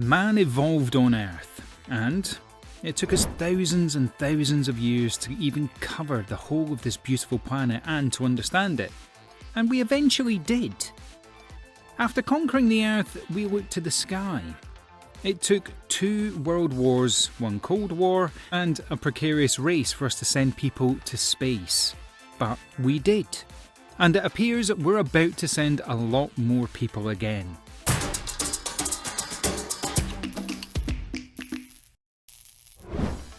Man evolved on Earth, and it took us thousands and thousands of years to even cover the whole of this beautiful planet and to understand it. And we eventually did. After conquering the Earth, we looked to the sky. It took 2 world wars, 1 Cold War, and a precarious race for us to send people to space. But we did. And it appears we're about to send a lot more people again.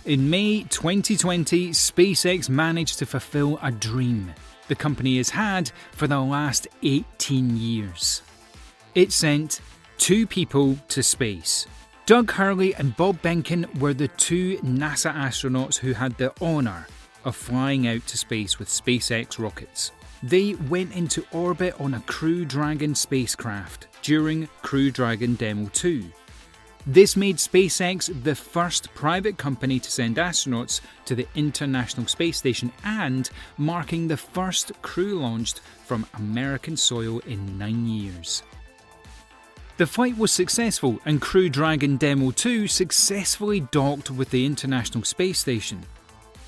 In May 2020, SpaceX managed to fulfill a dream the company has had for the last 18 years. It sent 2 people to space. Doug Hurley and Bob Behnken were the 2 NASA astronauts who had the honour of flying out to space with SpaceX rockets. They went into orbit on a Crew Dragon spacecraft during Crew Dragon Demo 2. This made SpaceX the first private company to send astronauts to the International Space Station and marking the first crew launched from American soil in 9 years. The flight was successful and Crew Dragon Demo 2 successfully docked with the International Space Station.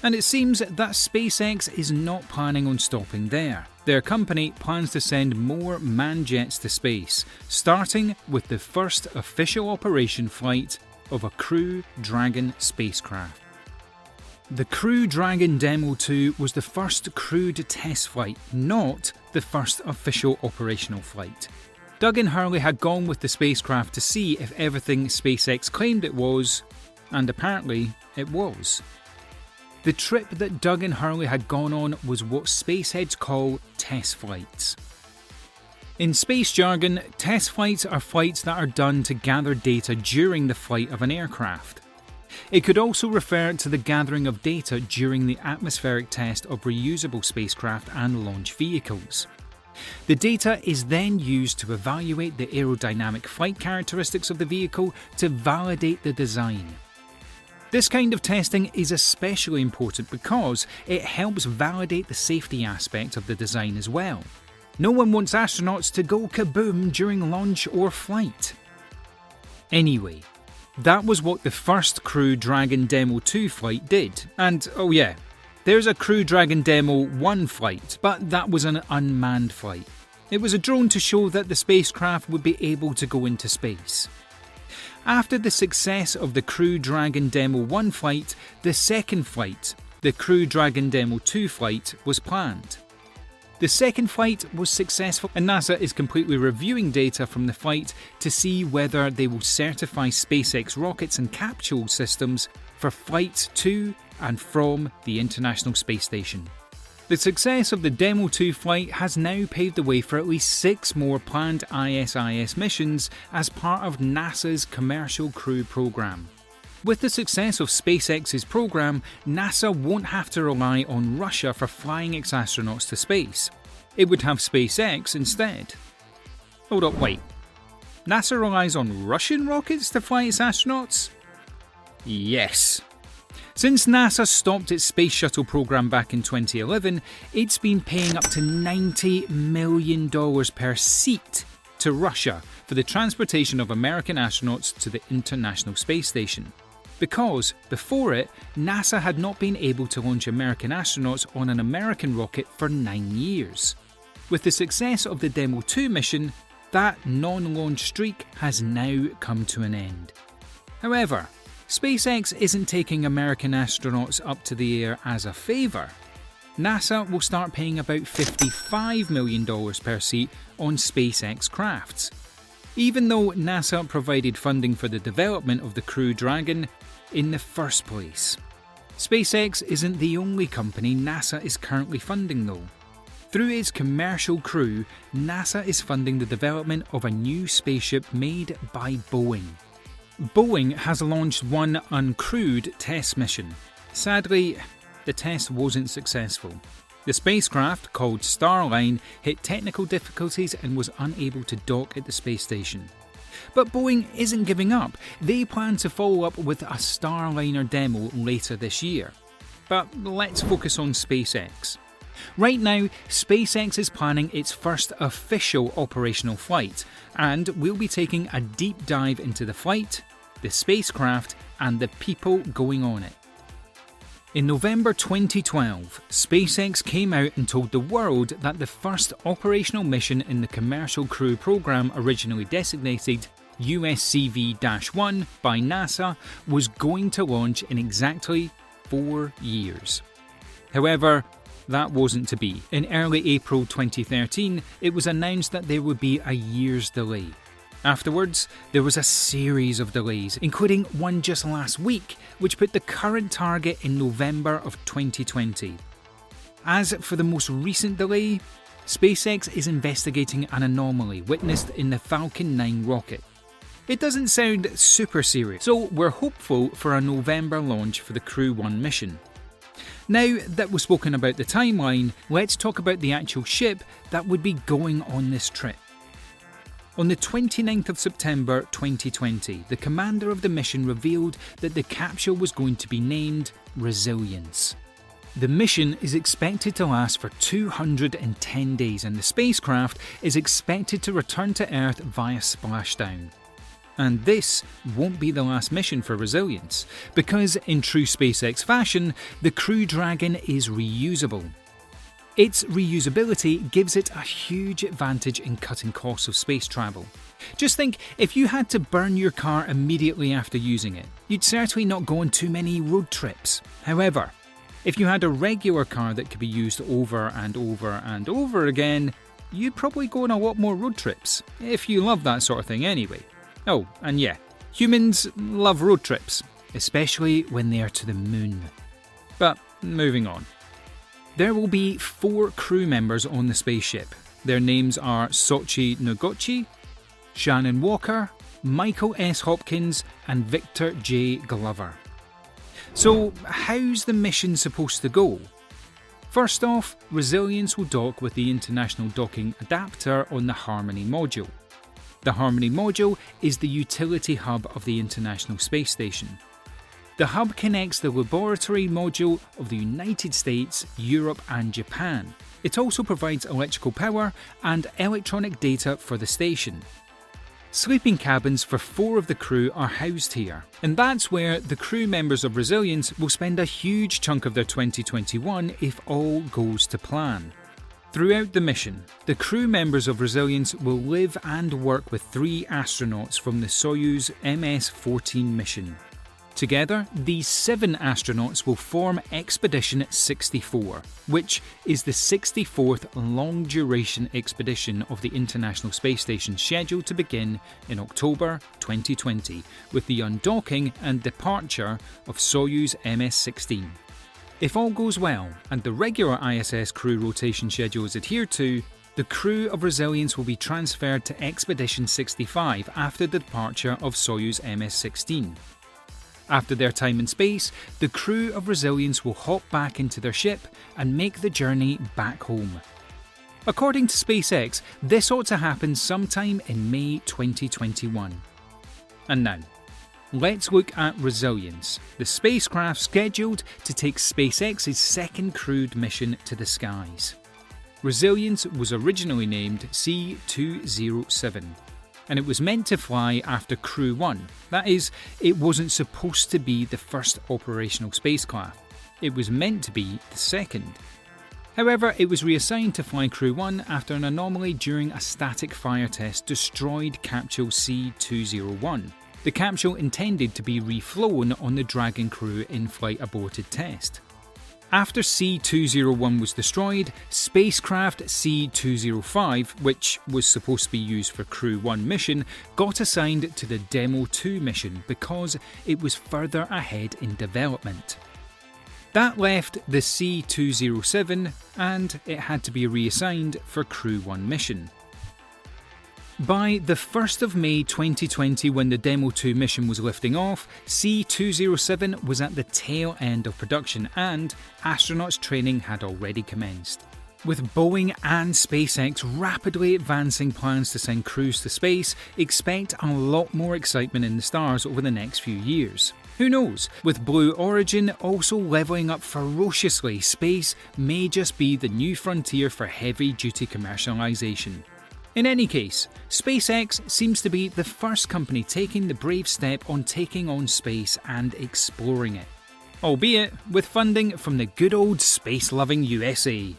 And it seems that SpaceX is not planning on stopping there. Their company plans to send more manned jets to space, starting with the first official operation flight of a Crew Dragon spacecraft. The Crew Dragon Demo 2 was the first crewed test flight, not the first official operational flight. Doug and Hurley had gone with the spacecraft to see if everything SpaceX claimed it was, and apparently it was. The trip that Doug and Hurley had gone on was what spaceheads call test flights. In space jargon, test flights are flights that are done to gather data during the flight of an aircraft. It could also refer to the gathering of data during the atmospheric test of reusable spacecraft and launch vehicles. The data is then used to evaluate the aerodynamic flight characteristics of the vehicle to validate the design. This kind of testing is especially important because it helps validate the safety aspect of the design as well. No one wants astronauts to go kaboom during launch or flight. Anyway, that was what the first Crew Dragon Demo 2 flight did. And oh yeah, there's a Crew Dragon Demo 1 flight, but that was an unmanned flight. It was a drone to show that the spacecraft would be able to go into space. After the success of the Crew Dragon Demo 1 flight, the second flight, the Crew Dragon Demo 2 flight, was planned. The second flight was successful and NASA is completely reviewing data from the flight to see whether they will certify SpaceX rockets and capsule systems for flights to and from the International Space Station. The success of the Demo 2 flight has now paved the way for at least 6 more planned ISIS missions as part of NASA's Commercial Crew program. With the success of SpaceX's program, NASA won't have to rely on Russia for flying its astronauts to space. It would have SpaceX instead. Hold up, wait. NASA relies on Russian rockets to fly its astronauts? Yes. Since NASA stopped its space shuttle program back in 2011, it's been paying up to $90 million per seat to Russia for the transportation of American astronauts to the International Space Station. Because, before it, NASA had not been able to launch American astronauts on an American rocket for 9 years. With the success of the Demo 2 mission, that non-launch streak has now come to an end. However, SpaceX isn't taking American astronauts up to the air as a favour. NASA will start paying about $55 million per seat on SpaceX crafts. Even though NASA provided funding for the development of the Crew Dragon in the first place. SpaceX isn't the only company NASA is currently funding though. Through its Commercial Crew, NASA is funding the development of a new spaceship made by Boeing. Boeing has launched one uncrewed test mission. Sadly, the test wasn't successful. The spacecraft, called Starline, hit technical difficulties and was unable to dock at the space station. But Boeing isn't giving up. They plan to follow up with a Starliner demo later this year. But let's focus on SpaceX. Right now, SpaceX is planning its first official operational flight, and we'll be taking a deep dive into the flight, the spacecraft, and the people going on it. In November 2012, SpaceX came out and told the world that the first operational mission in the Commercial Crew Program, originally designated USCV-1 by NASA, was going to launch in exactly 4 years. However, that wasn't to be. In early April 2013, it was announced that there would be a year's delay. Afterwards, there was a series of delays, including one just last week, which put the current target in November of 2020. As for the most recent delay, SpaceX is investigating an anomaly witnessed in the Falcon 9 rocket. It doesn't sound super serious, so we're hopeful for a November launch for the Crew 1 mission. Now that we've spoken about the timeline, let's talk about the actual ship that would be going on this trip. On the 29th of September 2020, the commander of the mission revealed that the capsule was going to be named Resilience. The mission is expected to last for 210 days and the spacecraft is expected to return to Earth via splashdown. And this won't be the last mission for Resilience, because in true SpaceX fashion, the Crew Dragon is reusable. Its reusability gives it a huge advantage in cutting costs of space travel. Just think, if you had to burn your car immediately after using it, you'd certainly not go on too many road trips. However, if you had a regular car that could be used over and over and over again, you'd probably go on a lot more road trips, if you love that sort of thing anyway. Oh, and yeah, humans love road trips, especially when they are to the moon. But moving on. There will be 4 crew members on the spaceship. Their names are Sochi Noguchi, Shannon Walker, Michael S. Hopkins, and Victor J. Glover. So, how's the mission supposed to go? First off, Resilience will dock with the International Docking Adapter on the Harmony module. The Harmony module is the utility hub of the International Space Station. The hub connects the laboratory module of the United States, Europe and Japan. It also provides electrical power and electronic data for the station. Sleeping cabins for 4 of the crew are housed here, and that's where the crew members of Resilience will spend a huge chunk of their 2021 if all goes to plan. Throughout the mission, the crew members of Resilience will live and work with 3 astronauts from the Soyuz MS-14 mission. Together, these 7 astronauts will form Expedition 64, which is the 64th long-duration expedition of the International Space Station, scheduled to begin in October 2020 with the undocking and departure of Soyuz MS-16. If all goes well and the regular ISS crew rotation schedule is adhered to, the crew of Resilience will be transferred to Expedition 65 after the departure of Soyuz MS-16. After their time in space, the crew of Resilience will hop back into their ship and make the journey back home. According to SpaceX, this ought to happen sometime in May 2021. And now, let's look at Resilience, the spacecraft scheduled to take SpaceX's second crewed mission to the skies. Resilience was originally named C-207. And it was meant to fly after Crew 1. That is, it wasn't supposed to be the first operational spacecraft. It was meant to be the second. However, it was reassigned to fly Crew 1 after an anomaly during a static fire test destroyed capsule C-201. The capsule intended to be reflown on the Dragon crew in-flight aborted test. After C-201 was destroyed, spacecraft C-205, which was supposed to be used for Crew 1 mission, got assigned to the Demo 2 mission because it was further ahead in development. That left the C-207 and it had to be reassigned for Crew 1 mission. By the 1st of May 2020, when the Demo 2 mission was lifting off, C-207 was at the tail end of production and astronauts training had already commenced. With Boeing and SpaceX rapidly advancing plans to send crews to space, expect a lot more excitement in the stars over the next few years. Who knows, with Blue Origin also levelling up ferociously, space may just be the new frontier for heavy-duty commercialisation. In any case, SpaceX seems to be the first company taking the brave step on taking on space and exploring it. Albeit with funding from the good old space-loving USA.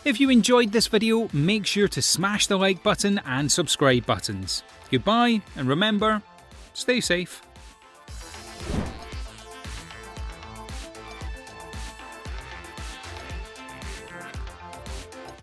If you enjoyed this video, make sure to smash the like button and subscribe buttons. Goodbye, and remember, stay safe.